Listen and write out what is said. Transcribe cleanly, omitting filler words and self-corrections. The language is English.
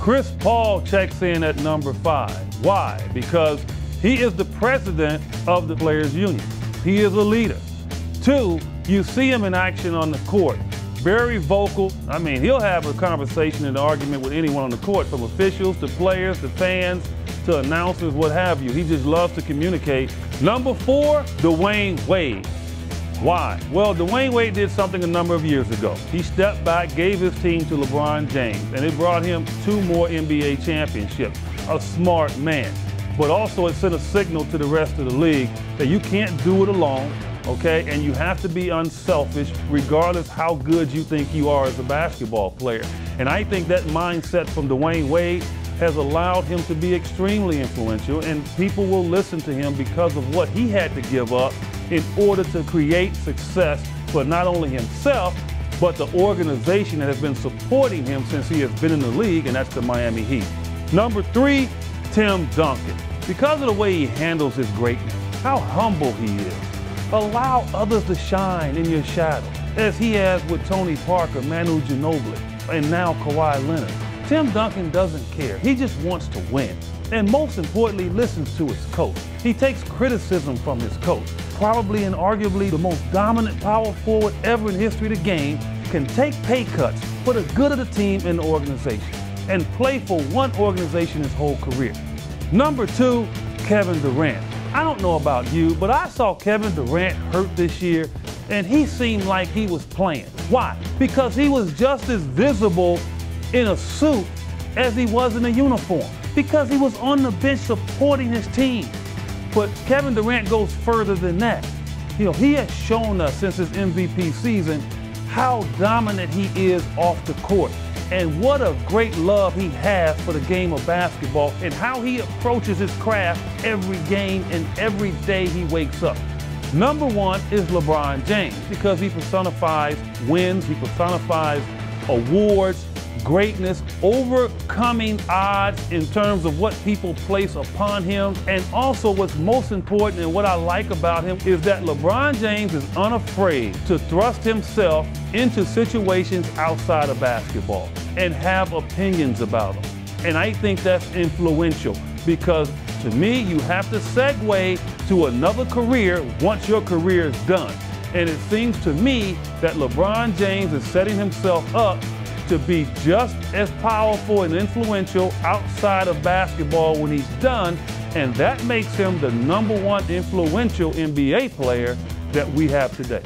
Chris Paul checks in at number 5. Why? Because he is the president of the Players Union. He is a leader. 2, you see him in action on the court. Very vocal. I mean, he'll have a conversation and an argument with anyone on the court, from officials to players to fans to announcers, what have you. He just loves to communicate. Number 4, DWade. Why? Well, DWade did something a number of years ago. He stepped back, gave his team to LeBron James, and it brought him 2 more NBA championships. A smart man. But also it sent a signal to the rest of the league that you can't do it alone, okay? And you have to be unselfish regardless how good you think you are as a basketball player. And I think that mindset from DWade has allowed him to be extremely influential, and people will listen to him because of what he had to give up in order to create success for not only himself, but the organization that has been supporting him since he has been in the league, and that's the Miami Heat. Number 3, Tim Duncan. Because of the way he handles his greatness, how humble he is. Allow others to shine in your shadow, as he has with Tony Parker, Manu Ginobili, and now Kawhi Leonard. Tim Duncan doesn't care. He just wants to win. And most importantly, listens to his coach. He takes criticism from his coach. Probably and arguably the most dominant power forward ever in history of the game, can take pay cuts for the good of the team and the organization, and play for one organization his whole career. Number 2, Kevin Durant. I don't know about you, but I saw Kevin Durant hurt this year, and he seemed like he was playing. Why? Because he was just as visible in a suit as he was in a uniform, because he was on the bench supporting his team. But Kevin Durant goes further than that. You know, he has shown us since his MVP season how dominant he is off the court, and what a great love he has for the game of basketball, and how he approaches his craft every game and every day he wakes up. Number 1 is LeBron James, because he personifies wins, he personifies awards, greatness, overcoming odds in terms of what people place upon him. And also what's most important and what I like about him is that LeBron James is unafraid to thrust himself into situations outside of basketball and have opinions about them. And I think that's influential, because to me, you have to segue to another career once your career is done. And it seems to me that LeBron James is setting himself up to be just as powerful and influential outside of basketball when he's done, and that makes him the number 1 influential NBA player that we have today.